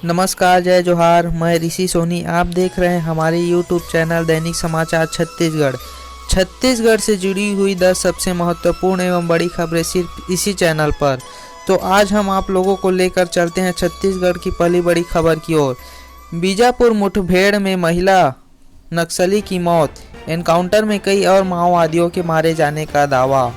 नमस्कार, जय जोहार। मैं ऋषि सोनी। आप देख रहे हैं हमारे यूट्यूब चैनल दैनिक समाचार छत्तीसगढ़। छत्तीसगढ़ से जुड़ी हुई 10 सबसे महत्वपूर्ण एवं बड़ी खबरें सिर्फ इसी चैनल पर। तो आज हम आप लोगों को लेकर चलते हैं छत्तीसगढ़ की पहली बड़ी खबर की ओर। बीजापुर मुठभेड़ में महिला नक्सली की मौत, एनकाउंटर में कई और माओवादियों के मारे जाने का दावा।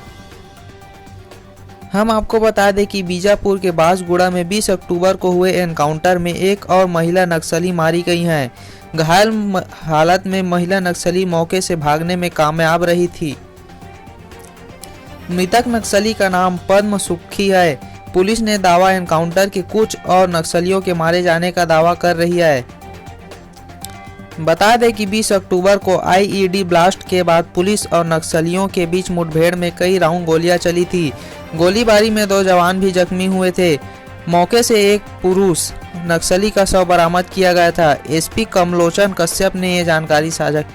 हम आपको बता दें कि बीजापुर के बांसगुड़ा में 20 अक्टूबर को हुए एनकाउंटर में एक और महिला नक्सली मारी गई हैं। घायल हालत में महिला नक्सली मौके से भागने में कामयाब रही थी। मृतक नक्सली का नाम पद्म सुखी है। पुलिस ने दावा एनकाउंटर के कुछ और नक्सलियों के मारे जाने का दावा कर रही है। बता दें कि 20 अक्टूबर को आईईडी ब्लास्ट के बाद पुलिस और नक्सलियों के बीच मुठभेड़ में कई राउंड गोलियां चली थी। गोलीबारी में 2 जवान भी जख्मी हुए थे। मौके से एक पुरुष नक्सली का शव बरामद किया गया था। एसपी कमलोचन कश्यप ने ये जानकारी साझा की।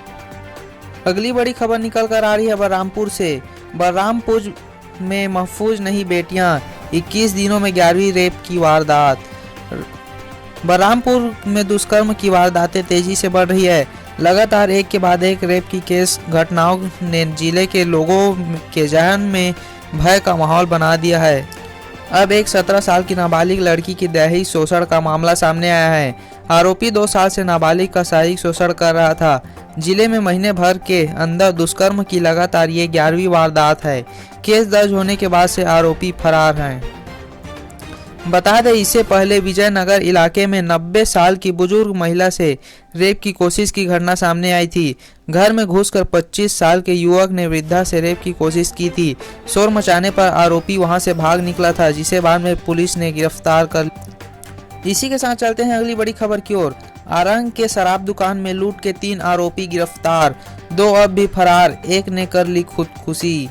अगली बड़ी खबर निकल कर आ रही है बलरामपुर से। बलरामपुर में महफूज नहीं बेटियां, 21 दिनों में 11वीं रेप की वारदात। बलरामपुर में दुष्कर्म की वारदातें तेजी से बढ़ रही है। लगातार एक के बाद एक रेप की केस घटनाओं ने जिले के लोगों के जहन में भय का माहौल बना दिया है। अब एक 17 साल की नाबालिग लड़की की दैहिक शोषण का मामला सामने आया है। आरोपी 2 साल से नाबालिग का शारीरिक शोषण कर रहा था। जिले में महीने भर के अंदर दुष्कर्म की लगातार ये 11वीं वारदात है। केस दर्ज होने के बाद से आरोपी फरार हैं। बता दें, इससे पहले विजयनगर इलाके में 90 साल की बुजुर्ग महिला से रेप की कोशिश की घटना सामने आई थी। घर में घुसकर 25 साल के युवक ने वृद्धा से रेप की कोशिश की थी। शोर मचाने पर आरोपी वहां से भाग निकला था, जिसे बाद में पुलिस ने गिरफ्तार कर। इसी के साथ चलते हैं अगली बड़ी खबर की ओर। आरंग के शराब दुकान में लूट के 3 आरोपी गिरफ्तार, 2 अब भी फरार, एक ने कर ली खुदकुशी।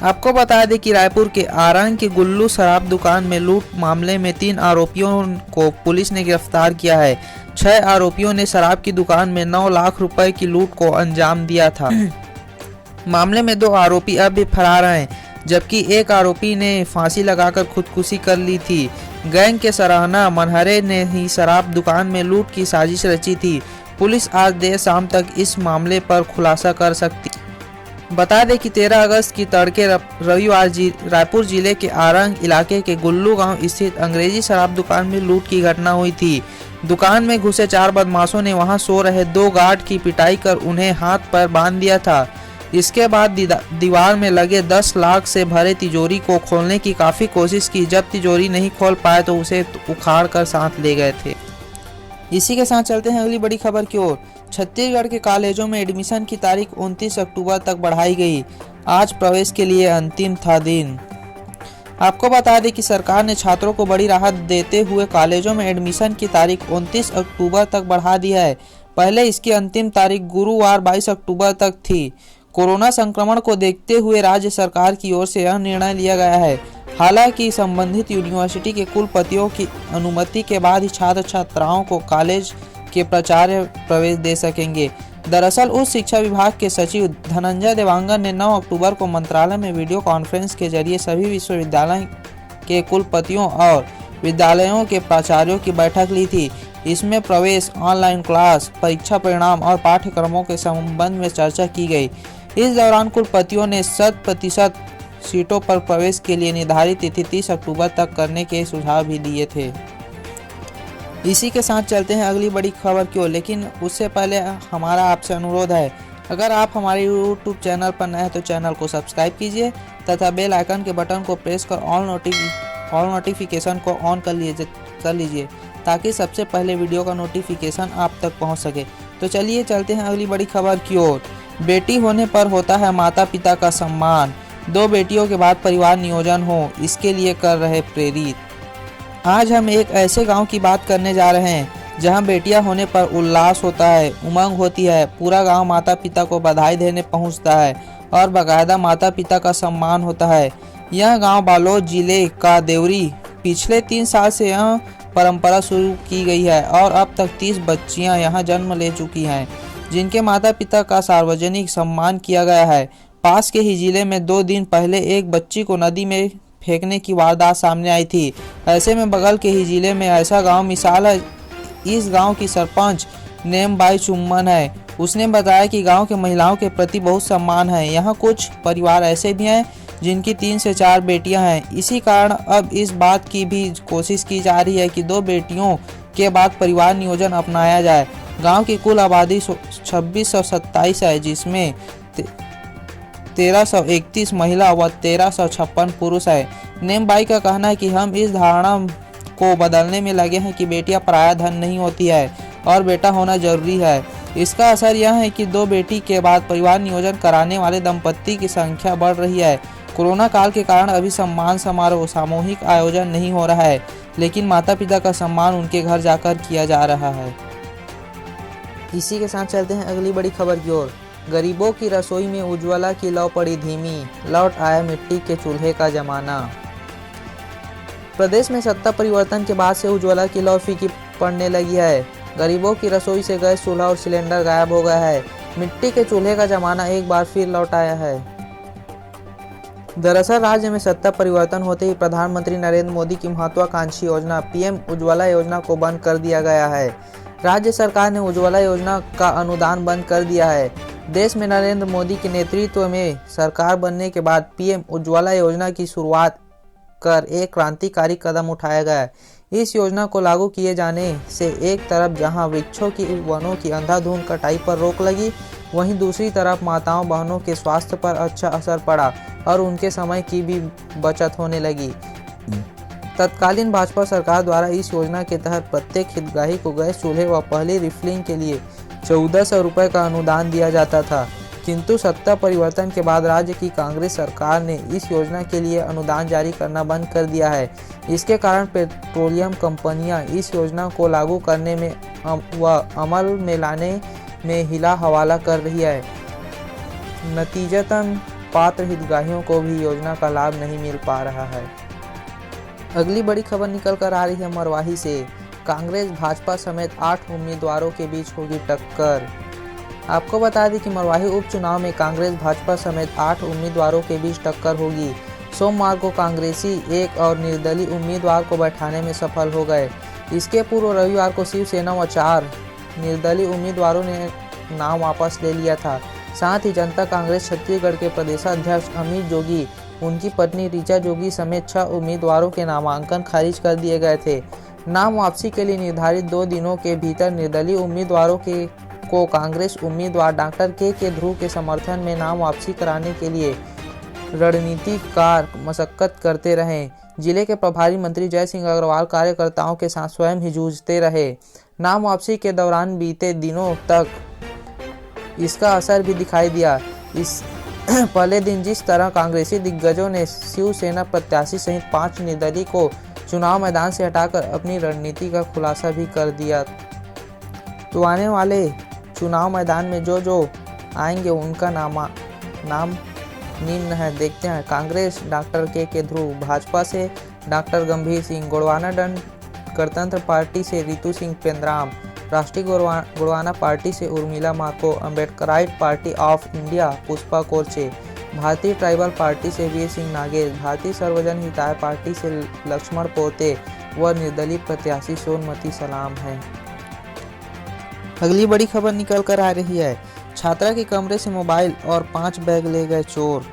आपको बता दें कि रायपुर के आरंग के गुल्लू शराब दुकान में लूट मामले में 3 आरोपियों को पुलिस ने गिरफ्तार किया है। 6 आरोपियों ने शराब की दुकान में 9 लाख रुपए की लूट को अंजाम दिया था। मामले में 2 आरोपी अब भी फरार हैं, जबकि एक आरोपी ने फांसी लगाकर खुदकुशी कर ली थी। गैंग के सराहना मनहरे ने ही शराब दुकान में लूट की साजिश रची थी। पुलिस आज देर शाम तक इस मामले पर खुलासा कर सकती। बता दें कि 13 अगस्त की तड़के रविवार रायपुर जिले के आरंग इलाके के गुल्लू गांव स्थित अंग्रेजी शराब दुकान में लूट की घटना हुई थी। दुकान में घुसे 4 बदमाशों ने वहां सो रहे 2 गार्ड की पिटाई कर उन्हें हाथ पैर बांध दिया था। इसके बाद दीवार में लगे 10 लाख से भरे तिजोरी को खोलने की काफी कोशिश की। जब तिजोरी नहीं खोल पाए तो उसे उखाड़ कर साथ ले गए थे। इसी के साथ चलते हैं अगली बड़ी खबर की ओर। छत्तीसगढ़ के कॉलेजों में एडमिशन की तारीख 29 अक्टूबर तक बढ़ाई गई। आज प्रवेश के लिए अंतिम था दिन। आपको बता दें कि सरकार ने छात्रों को बड़ी राहत देते हुए कॉलेजों में एडमिशन की तारीख 29 अक्टूबर तक बढ़ा दी है। पहले इसकी अंतिम तारीख गुरुवार 22 अक्टूबर तक थी। कोरोना संक्रमण को देखते हुए राज्य सरकार की ओर से यह निर्णय लिया गया है। हालांकि संबंधित यूनिवर्सिटी के कुलपतियों की अनुमति के बाद ही छात्र छात्राओं को कॉलेज के प्राचार्य प्रवेश दे सकेंगे। दरअसल उच्च शिक्षा विभाग के सचिव धनंजय देवांगन ने 9 अक्टूबर को मंत्रालय में वीडियो कॉन्फ्रेंस के जरिए सभी विश्वविद्यालय के कुलपतियों और विद्यालयों के प्राचार्यों की बैठक ली थी। इसमें प्रवेश, ऑनलाइन क्लास, परीक्षा परिणाम और पाठ्यक्रमों के संबंध में चर्चा की गई। इस दौरान कुलपतियों ने 100% सीटों पर प्रवेश के लिए निर्धारित तिथि 30 अक्टूबर तक करने के सुझाव भी दिए थे। इसी के साथ चलते हैं अगली बड़ी खबर की ओर, लेकिन उससे पहले हमारा आपसे अनुरोध है, अगर आप हमारे YouTube चैनल पर नए हैं तो चैनल को सब्सक्राइब कीजिए तथा बेल आइकन के बटन को प्रेस कर ऑल नोटिफिकेशन को ऑन कर लीजिए ताकि सबसे पहले वीडियो का नोटिफिकेशन आप तक पहुंच सके। तो चलिए चलते हैं अगली बड़ी खबर की ओर। बेटी होने पर होता है माता पिता का सम्मान, 2 बेटियों के बाद परिवार नियोजन हो, इसके लिए कर रहे प्रेरित। आज हम एक ऐसे गांव की बात करने जा रहे हैं जहां बेटियां होने पर उल्लास होता है, उमंग होती है। पूरा गांव माता पिता को बधाई देने पहुंचता है और बाकायदा माता पिता का सम्मान होता है। यह गांव बालोद जिले का देवरी। पिछले 3 साल से यह परंपरा शुरू की गई है और अब तक 30 बच्चियां यहां जन्म ले चुकी हैं, जिनके माता पिता का सार्वजनिक सम्मान किया गया है। पास के ही जिले में 2 दिन पहले एक बच्ची को नदी में फेंकने की वारदात सामने आई थी। ऐसे में बगल के ही जिले में ऐसा गांव मिसाल है। इस गांव की सरपंच नेमबाई चुम्मन है। उसने बताया कि गांव के महिलाओं के प्रति बहुत सम्मान है। यहाँ कुछ परिवार ऐसे भी हैं जिनकी 3 से 4 बेटियां हैं। इसी कारण अब इस बात की भी कोशिश की जा रही है कि 2 बेटियों के बाद परिवार नियोजन अपनाया जाए। गांव की कुल आबादी 2627 है, जिसमें 1331 महिला व 1356 पुरुष है। नेमबाई का कहना है कि हम इस धारणा को बदलने में लगे हैं कि बेटियां पराया धन नहीं होती है और बेटा होना जरूरी है। इसका असर यह है कि 2 बेटी के बाद परिवार नियोजन कराने वाले दंपत्ति की संख्या बढ़ रही है। कोरोना काल के कारण अभी सम्मान समारोह सामूहिक आयोजन नहीं हो रहा है, लेकिन माता पिता का सम्मान उनके घर जाकर किया जा रहा है। इसी के साथ चलते हैं अगली बड़ी खबर की ओर। गरीबों की रसोई में उज्ज्वला की लौ पड़ी धीमी, लौट आया मिट्टी के चूल्हे का जमाना। प्रदेश में सत्ता परिवर्तन के बाद से उज्ज्वला की लौ फीकी पड़ने लगी है। गरीबों की रसोई से गैस चूल्हा और सिलेंडर गायब हो गया है। मिट्टी के चूल्हे का जमाना एक बार फिर लौट आया है। दरअसल राज्य में सत्ता परिवर्तन होते ही प्रधानमंत्री नरेंद्र मोदी की महत्वाकांक्षी योजना पीएम उज्ज्वला योजना को बंद कर दिया गया है। राज्य सरकार ने उज्ज्वला योजना का अनुदान बंद कर दिया है। देश में नरेंद्र मोदी के नेतृत्व में सरकार बनने के बाद पीएम उज्ज्वला योजना की शुरुआत कर एक क्रांतिकारी कदम उठाया गया है। इस योजना को लागू किए जाने से एक तरफ जहां वृक्षों की वनों की अंधाधुंध कटाई पर रोक लगी, वहीं दूसरी तरफ माताओं बहनों के स्वास्थ्य पर अच्छा असर पड़ा और उनके समय की भी बचत होने लगी। तत्कालीन भाजपा सरकार द्वारा इस योजना के तहत प्रत्येक हितग्राही को गैस चूल्हे व पहली रिफिलिंग के लिए 1400 रुपये का अनुदान दिया जाता था, किंतु सत्ता परिवर्तन के बाद राज्य की कांग्रेस सरकार ने इस योजना के लिए अनुदान जारी करना बंद कर दिया है। इसके कारण पेट्रोलियम कंपनियां इस योजना को लागू करने में व अमल में लाने में हिला हवाला कर रही है। नतीजतन पात्र हितग्राहियों को भी योजना का लाभ नहीं मिल पा रहा है। अगली बड़ी खबर निकल कर आ रही है मरवाही से। कांग्रेस भाजपा समेत 8 उम्मीदवारों के बीच होगी टक्कर। आपको बता दें कि मरवाही उपचुनाव में कांग्रेस भाजपा समेत 8 उम्मीदवारों के बीच टक्कर होगी। सोमवार को कांग्रेसी एक और निर्दलीय उम्मीदवार को बैठाने में सफल हो गए। इसके पूर्व रविवार को शिवसेना व 4 निर्दलीय उम्मीदवारों ने नाम वापस ले लिया था। साथ ही जनता कांग्रेस छत्तीसगढ़ के प्रदेशाध्यक्ष अमित जोगी, उनकी पत्नी ऋचा जोगी समेत 6 उम्मीदवारों के नामांकन खारिज कर दिए गए थे। नाम वापसी के लिए निर्धारित 2 दिनों के भीतर निर्दलीय उम्मीदवारों को कांग्रेस उम्मीदवार डॉक्टर के ध्रुव के समर्थन में नाम वापसी कराने के लिए रणनीतिकार मशक्कत करते रहे। जिले के प्रभारी मंत्री जय सिंह अग्रवाल कार्यकर्ताओं के साथ स्वयं ही जूझते रहे। नाम वापसी के दौरान बीते दिनों तक इसका असर भी दिखाई दिया। इस पहले दिन जिस तरह कांग्रेसी दिग्गजों ने शिवसेना प्रत्याशी सहित 5 निर्दलीय को चुनाव मैदान से हटाकर अपनी रणनीति का खुलासा भी कर दिया, तो आने वाले चुनाव मैदान में जो आएंगे उनका नाम निम्न है। देखते हैं। कांग्रेस डॉक्टर के ध्रुव, भाजपा से डॉक्टर गंभीर सिंह, गोंडवाना दंड गणतंत्र पार्टी से रितु सिंह पेंद्राम, राष्ट्रीय गोंडवाना पार्टी से Urmila Mako, Ambedkarite party of India Pushpa Korche, Bharatiya tribal party से वीर सिंह नागेश, भारतीय सर्वजन हिताय पार्टी से लक्ष्मण पोते व निर्दलीय प्रत्याशी सोनमती सलाम है। अगली बड़ी खबर निकल कर आ रही है। छात्रा के कमरे से मोबाइल और 5 बैग ले गए चोर।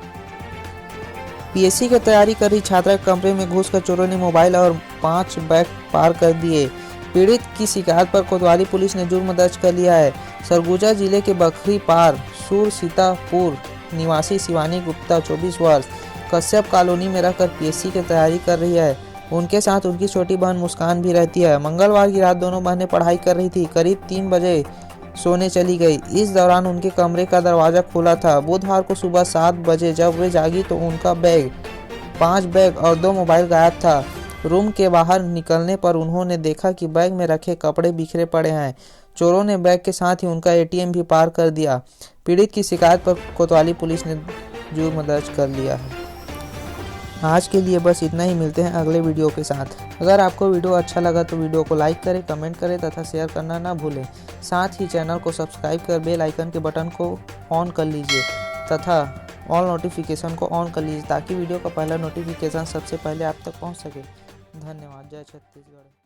पीएससी की तैयारी कर रही छात्रा के कमरे में घुसकर चोरों ने मोबाइल और 5 बैग पार कर दिए। पीड़ित की शिकायत पर कोतवाली पुलिस ने जुर्म दर्ज कर लिया है। सरगुजा जिले के बखरी पार सूर सीतापुर निवासी शिवानी गुप्ता 24 वर्ष कश्यप कॉलोनी में रहकर पीएससी की तैयारी कर रही है। उनके साथ उनकी छोटी बहन मुस्कान भी रहती है। मंगलवार की रात दोनों बहनें पढ़ाई कर रही थी। करीब 3 बजे सोने चली गई। इस दौरान उनके कमरे का दरवाजा खुला था। बुधवार को सुबह 7 बजे जब वे जागी तो उनका बैग, 5 बैग और 2 मोबाइल गायब था। रूम के बाहर निकलने पर उन्होंने देखा कि बैग में रखे कपड़े बिखरे पड़े हैं। चोरों ने बैग के साथ ही उनका एटीएम भी पार कर दिया। पीड़ित की शिकायत पर कोतवाली पुलिस ने जुर्म दर्ज कर लिया है। आज के लिए बस इतना ही। मिलते हैं अगले वीडियो के साथ। अगर आपको वीडियो अच्छा लगा तो वीडियो को लाइक करें, कमेंट करें तथा शेयर करना ना भूलें। साथ ही चैनल को सब्सक्राइब कर बेल आइकन के बटन को ऑन कर लीजिए तथा ऑल नोटिफिकेशन को ऑन कर लीजिए ताकि वीडियो का पहला नोटिफिकेशन सबसे पहले आप तक पहुंच सके। धन्यवाद। जय छत्तीसगढ़।